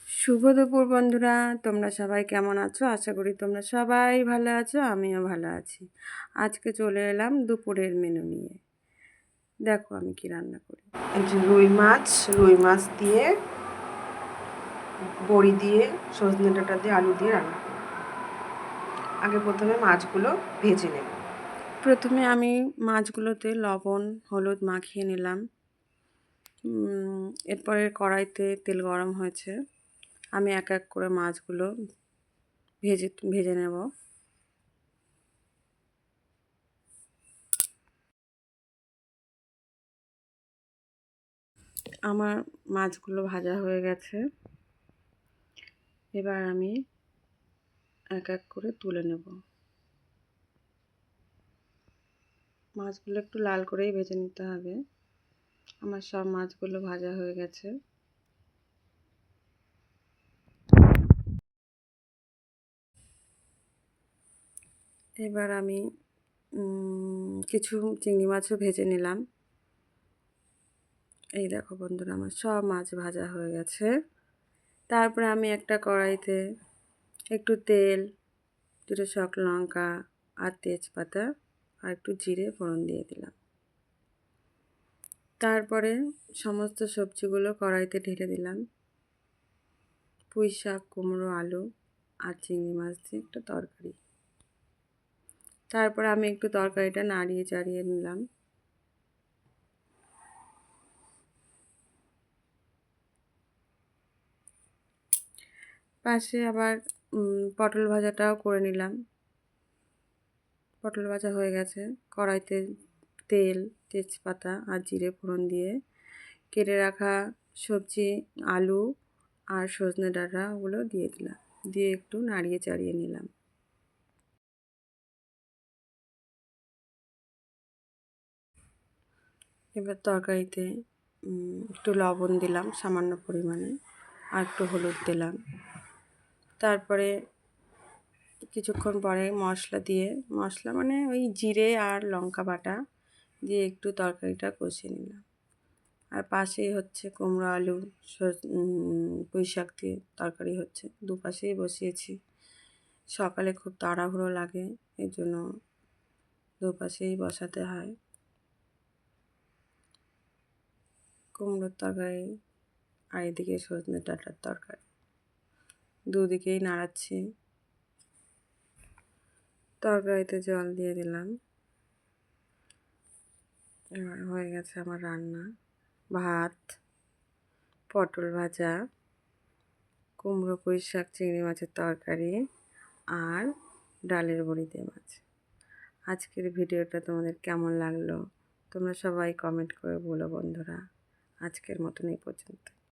শুভ দুপুর বন্ধুরা, তোমরা সবাই কেমন আছো? আশা করি তোমরা সবাই ভালো আছো, আমিও ভালো আছি। আজকে চলে এলাম দুপুরের মেনু নিয়ে। দেখো আমি কি রান্না করি। এই যে রুই মাছ দিয়ে বড়ি দিয়ে সজনে ডাঁটা দিয়ে আলু দিয়ে রান্না করি। আগে প্রথমে মাছগুলো ভেজে নেব। প্রথমে আমি মাছগুলোতে লবণ হলুদ মাখিয়ে নিলাম। এরপরে কড়াইতে তেল গরম হয়েছে, আমি এক এক করে মাছগুলো ভেজে নেব। আমার মাছগুলো ভাজা হয়ে গেছে, এবার আমি এক এক করে তুলে নেব। মাছগুলো একটু লাল করেই ভেজে নিতে হবে। আমার সব মাছগুলো ভাজা হয়ে গেছে। এবার আমি কিছু চিংড়ি মাছও ভেজে নিলাম। এই দেখো বন্ধুরা, আমার সব মাছ ভাজা হয়ে গেছে। তারপরে আমি একটা কড়াইতে একটু তেল, দুটো শুকনো লঙ্কা আর তেজপাতা আর একটু জিরে ফোড়ন দিয়ে দিলাম। তারপরে সমস্ত সবজিগুলো কড়াইতে ঢেলে দিলাম। পুঁই শাক, কুমড়ো, আলু আর চিংড়ি মাছ দিয়ে একটা তরকারি। তারপরে আমি একটু তরকারিটা নাড়িয়ে চাড়িয়ে নিলাম। পাশে আবার পটল ভাজাটাও করে নিলাম। পটল ভাজা হয়ে গেছে। কড়াইতে তেল, তেজপাতা আর জিরে ফোড়ন দিয়ে কেটে রাখা সবজি, আলু আর সজনে ডাঁটা ওগুলো দিয়ে দিলাম, দিয়ে একটু নাড়িয়ে চাড়িয়ে নিলাম। এবার তরকারিতে একটু লবণ দিলাম সামান্য পরিমাণে, আর একটু হলুদ দিলাম। তারপরে কিছুক্ষণ পরে মশলা মানে ওই জিরে আর লঙ্কা বাটা দিয়ে একটু তরকারিটা কষিয়ে নিলাম। আর পাশেই হচ্ছে কুমড়ো আলু পুঁই শাক দিয়ে তরকারি হচ্ছে, দুপাশেই বসিয়েছি। সকালে খুব তাড়াহুড়ো লাগে, এই জন্য দুপাশেই বসাতে হয়। কুমড়োর তরকারি আর এদিকে সজনে ডাঁটার তরকারি, দুদিকেই নাড়াচ্ছি। তরকারিতে জল দিয়ে দিলাম। এবার হয়ে গেছে আমার রান্না। ভাত, পটল ভাজা, কুমড়ো পুঁই শাক চিংড়ি মাছের তরকারি আর ডালের বড়ি দিয়ে মাছ। আজকের ভিডিওটা তোমাদের কেমন লাগলো তোমরা সবাই কমেন্ট করে বলো বন্ধুরা। আজকের মতন এই পর্যন্ত।